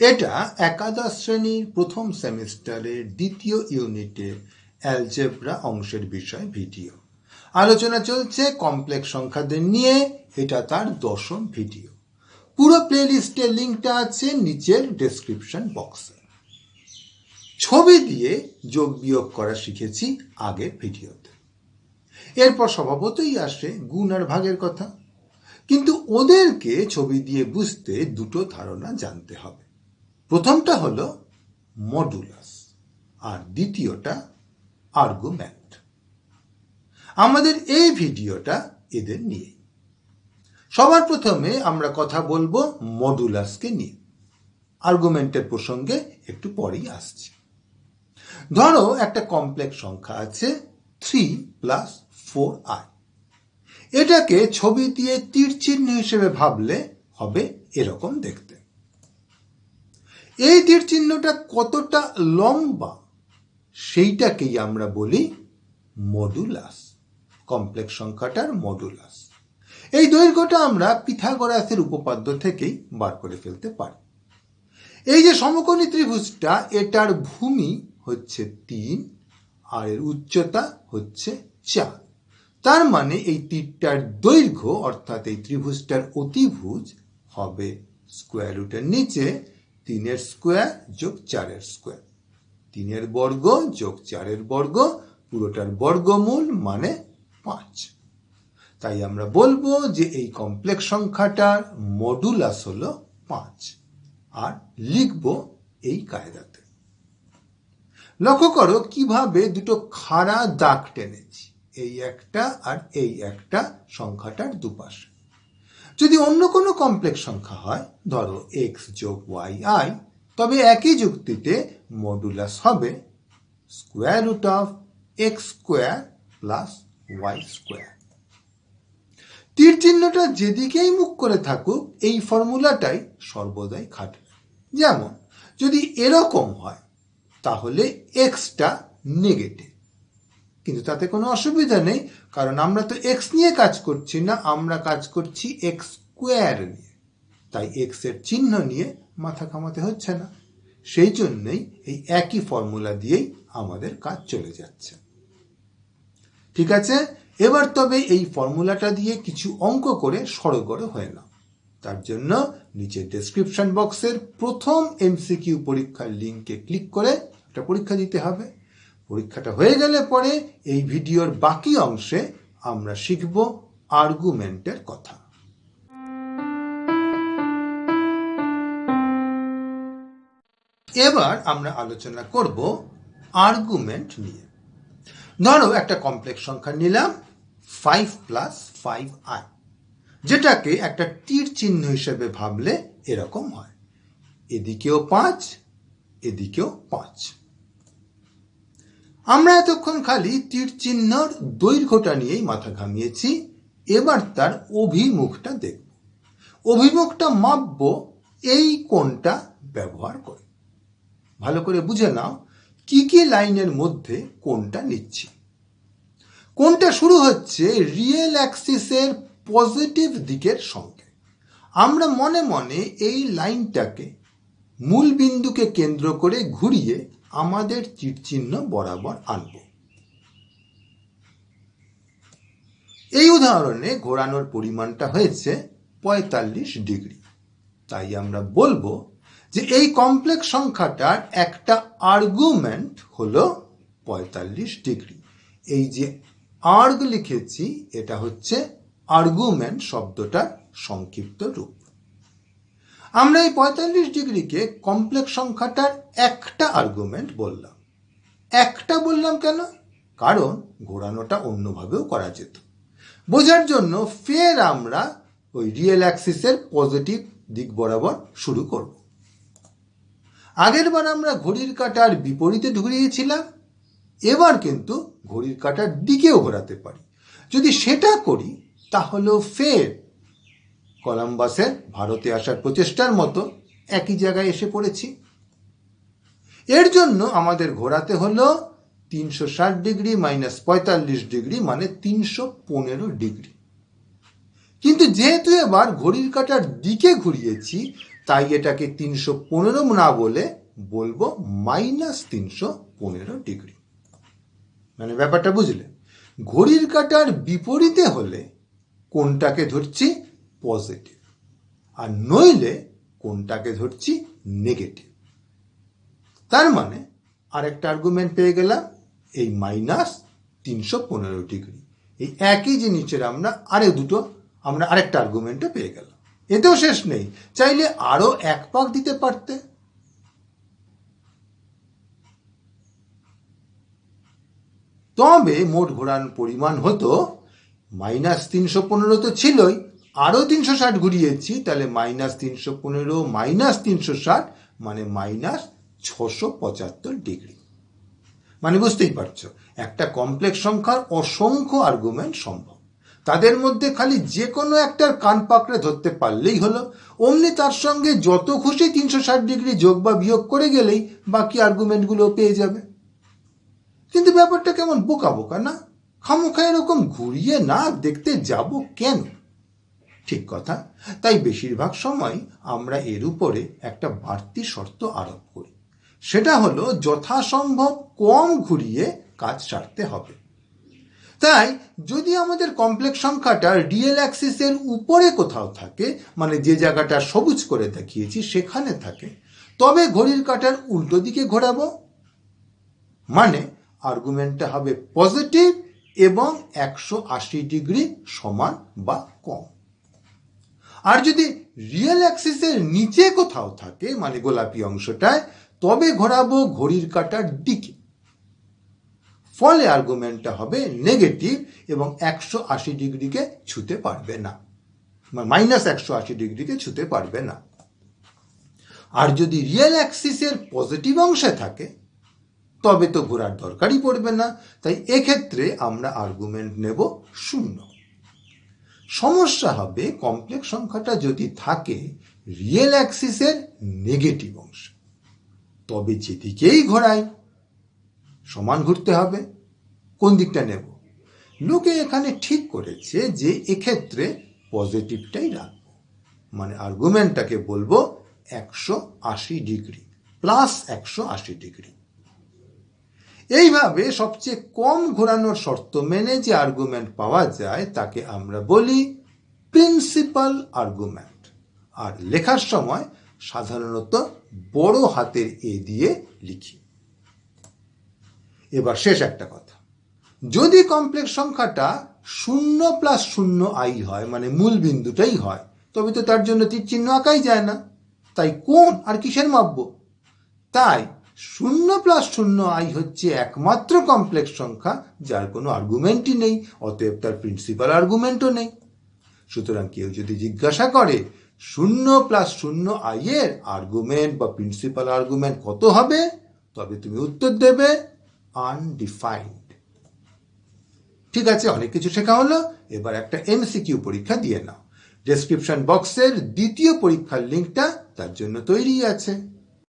এটা একাদশ শ্রেণীর প্রথম সেমিস্টারের দ্বিতীয় ইউনিটের অ্যালজেব্রা অংশের বিষয় ভিডিও। আলোচনা চলছে কমপ্লেক্স সংখ্যাদের নিয়ে, এটা তার 10ম ভিডিও। পুরো প্লেলিস্টের লিঙ্কটা আছে নিচের ডেসক্রিপশন বক্সে। ছবি দিয়ে যোগ বিয়োগ করা শিখেছি আগের ভিডিওতে। এরপর স্বভাবতই আসে গুণ আর ভাগের কথা, কিন্তু ওদেরকে ছবি দিয়ে বুঝতে দুটো ধারণা জানতে হবে। প্রথমটা হলো মডুলাস আর দ্বিতীয়টা আর্গুমেন্ট। আমাদের এই ভিডিওটা এদের নিয়ে। সবার প্রথমে আমরা কথা বলবো মডুলাসকে নিয়ে। আর্গুমেন্টের প্রসঙ্গে একটু পরেই আসছি। ধরো একটা কমপ্লেক্স সংখ্যা আছে 3 + 4i। এটাকে ছবি দিয়ে তীর চিহ্ন হিসেবে ভাবলে হবে এরকম দেখতে। এই তীর চিহ্নটা কতটা লম্বা সেইটাকেই আমরা বলি মডুলাস, কমপ্লেক্স সংখ্যাটার মডুলাস। এই দৈর্ঘ্যটা আমরা পিথাগোরাসের উপপাদ্য থেকেই বার করে ফেলতে পারি। এই যে সমকোণী ত্রিভুজটা, এটার ভূমি হচ্ছে 3 আর এর উচ্চতা হচ্ছে 4। তার মানে এই তীরটার দৈর্ঘ্য অর্থাৎ এই ত্রিভুজটার অতিভুজ হবে স্কোয়ার রুটের নিচে 3 স্কোয়ার যোগ 4 স্কোয়ার। 3 বর্গ যোগ 4 বর্গ, পুরোটার বর্গমূল মানে 5। তাই আমরা বলবো যে এই কমপ্লেক্স সংখ্যাটার মডুলাস হলো 5 আর লিখব এই কায়দাতে। লক্ষ্য করো কিভাবে দুটো খাড়া দাগ টেনেছি, এই একটা আর এই একটা সংখ্যাটার দুপাশে। যদি অন্য কোনো কমপ্লেক্স সংখ্যা হয়, ধরো x যোগ yi, তবে একই যুক্তিতে মডুলাস হবে square root of x square plus y square. তীর চিহ্নটা যেদিকেই মুখ করে থাকুক, এই ফর্মুলাটাই সর্বদাই খাটবে। যেমন যদি এরকম হয় তাহলে এক্সটা নেগেটিভ, কিন্তু তাতে কোনো অসুবিধা নেই, কারণ আমরা তো এক্স নিয়ে কাজ করছি না, আমরা কাজ করছি এক্স স্কোয়ার নিয়ে। তাই এক্স এর চিহ্ন নিয়ে মাথা ঘামাতে হচ্ছে না। সেই জন্যই এই একই ফর্মুলা দিয়েই আমাদের কাজ চলে যাচ্ছে। ঠিক আছে, এবার তবে এই ফর্মুলাটা দিয়ে কিছু অঙ্ক করে সড়গড় হয়ে নাও। তার জন্য নিচের ডেসক্রিপশন বক্সের প্রথম এমসিকিউ পরীক্ষার লিঙ্কে ক্লিক করে একটা পরীক্ষা দিতে হবে। পরীক্ষাটা হয়ে গেলে পরে এই ভিডিওর বাকি অংশে আমরা শিখব আর্গুমেন্টের কথা। এবার আমরা আলোচনা করব আর্গুমেন্ট নিয়ে। ধরো একটা কমপ্লেক্স সংখ্যা নিলাম 5 + 5i, যেটাকে একটা তীর চিহ্ন হিসেবে ভাবলে এরকম হয়, এদিকেও 5 এদিকেও 5। আমরা এতক্ষণ খালি তীর চিহ্নর দৈর্ঘ্যটা নিয়েই মাথা ঘামিয়েছি। এবার তার অভিমুখটা দেখব। অভিমুখটা মাপব এই কোণটা ব্যবহার করে। ভালো করে বুঝে নাও কি কি লাইনের মধ্যে কোণটা নিচ্ছি। কোণটা শুরু হচ্ছে রিয়েল অ্যাক্সিসের পজিটিভ দিকের সঙ্গে। আমরা মনে মনে এই লাইনটাকে মূল বিন্দুকে কেন্দ্র করে ঘুরিয়ে আমাদের তীর চিহ্ন বরাবর আনব। এই উদাহরণে ঘোরানোর পরিমাণটা হয়েছে 45 ডিগ্রি। তাই আমরা বলবো যে এই কমপ্লেক্স সংখ্যাটার একটা আর্গুমেন্ট হলো 45 ডিগ্রি। এই যে আর্গ লিখেছি, এটা হচ্ছে আর্গুমেন্ট শব্দটার সংক্ষিপ্ত রূপ। আমরা এই 45 ডিগ্রিকে কমপ্লেক্স সংখ্যাটার একটা আর্গুমেন্ট বললাম। একটা বললাম কেন? কারণ ঘোরানোটা অন্যভাবেও করা যেত। বোঝার জন্য ফের আমরা ওই রিয়েল অ্যাক্সিসের পজিটিভ দিক বরাবর শুরু করব। আগের বার আমরা ঘড়ির কাঁটার বিপরীতে ঘুরিয়েছিলাম, এবার কিন্তু ঘড়ির কাঁটার দিকেও ঘোরাতে পারি। যদি সেটা করি তাহলেও ফের কলম্বাসের ভারতে আসার প্রচেষ্টার মতো একই জায়গায় এসে পড়েছি। এর জন্য আমাদের ঘোরাতে হলো 360 ডিগ্রি - 45 ডিগ্রি মানে 315 ডিগ্রি। কিন্তু যেহেতু এবার ঘড়ির কাঁটার দিকে ঘুরিয়েছি, তাই এটাকে 315 না বলে বলবো -315 ডিগ্রি। মানে ব্যাপারটা বুঝলে? ঘড়ির কাঁটার বিপরীতে হলে কোনটাকে ধরছি পজিটিভ, আর নইলে কোনটাকে ধরছি নেগেটিভ। তার মানে আরেকটা আর্গুমেন্ট পেয়ে গেলাম, এই -315 ডিগ্রি। এই একই জিনিসের আমরা আরেকটা আর্গুমেন্টও পেয়ে গেলাম। এতেও শেষ নেই, চাইলে আরো এক পাক দিতে পারতে। তবে মোট ঘোরানোর পরিমাণ হতো -315 তো ছিলই, আরো 360 ঘুরিয়েছি, তাহলে -315 -360 মানে -675 ডিগ্রি। মানে বুঝতেই পারছো, একটা কমপ্লেক্স সংখ্যার অসংখ্য আর্গুমেন্ট সম্ভব। তাদের মধ্যে খালি যে কোনো একটার কান পাকড়ে ধরতে পারলেই হলো, অমনি তার সঙ্গে যত খুশি 360 ডিগ্রি যোগ বা বিয়োগ করে গেলেই বাকি আর্গুমেন্টগুলো পেয়ে যাবে। কিন্তু ব্যাপারটা কেমন বোকা বোকা না? খামোখা এরকম ঘুরিয়ে না দেখতে যাব কেন? ঠিক কথা। তাই বেশিরভাগ সময় আমরা এর উপরে একটা বাড়তি শর্ত আরোপ করি, সেটা হলো যথাসম্ভব কম ঘুরিয়ে কাজ সারতে হবে। তাই যদি আমাদের কমপ্লেক্স সংখ্যাটা রিয়েল অ্যাক্সিসের উপরে কোথাও থাকে, মানে যে জায়গাটা সবুজ করে দেখিয়েছি সেখানে থাকে, তবে ঘড়ির কাঁটার উল্টো দিকে ঘোরাবো। মানে আর্গুমেন্টটা হবে পজিটিভ এবং 180 ডিগ্রি সমান বা কম। আর যদি রিয়েল অ্যাক্সিসের নিচে কোথাও থাকে, মানে গোলাপি অংশটায়, তবে ঘোরাবো ঘড়ির কাঁটার দিকে। ফলে আর্গুমেন্টটা হবে নেগেটিভ এবং 180 ডিগ্রিকে ছুতে পারবে না, -180 ডিগ্রিকে ছুতে পারবে না। আর যদি রিয়েল অ্যাক্সিসের পজিটিভ অংশে থাকে, তবে তো ঘোরার দরকারই পড়বে না। তাই এক্ষেত্রে আমরা আর্গুমেন্ট নেব 0। সমস্যা হবে কমপ্লেক্স সংখ্যাটা যদি থাকে রিয়েল অ্যাক্সিসের নেগেটিভ অংশ, তবে যেদিকেই ঘোরাই সমান ঘুরতে হবে। কোন দিকটা নেব? লোকে এখানে ঠিক করেছে যে এক্ষেত্রে পজিটিভটাই রাখবো, মানে আর্গুমেন্টটাকে বলবো 180 ডিগ্রি, +180 ডিগ্রি। এইভাবে সবচেয়ে কম ঘোরানোর শর্ত মেনে যে আর্গুমেন্ট পাওয়া যায় তাকে আমরা বলি প্রিন্সিপাল আর্গুমেন্ট। আর লেখার সময় সাধারণত বড় হাতের এ দিয়ে লিখি। এবার শেষ একটা কথা, যদি কমপ্লেক্স সংখ্যাটা 0 + 0i হয়, মানে মূল বিন্দুটাই হয়, তবে তো তার জন্য তীর চিহ্ন আঁকাই যায় না। তাই কোন আর কিসের মাপবো? তাই 0 + 0i হচ্ছে একমাত্র কমপ্লেক্স সংখ্যা যার কোনো আর্গুমেন্টই নেই, অতএব তার প্রিন্সিপাল আর্গুমেন্টও নেই। সুতরাং কেউ যদি জিজ্ঞাসা করে 0 + 0i এর আর্গুমেন্ট বা প্রিন্সিপাল আর্গুমেন্ট কত হবে, তবে তুমি উত্তর দেবে আনডিফাইন্ড। ঠিক আছে, অনেক কিছু শেখা হলো। এবার একটা এমসিকিউ পরীক্ষা দিয়ে নাও। ডেসক্রিপশন বক্সের দ্বিতীয় পরীক্ষার লিঙ্কটা তার জন্য তৈরি আছে।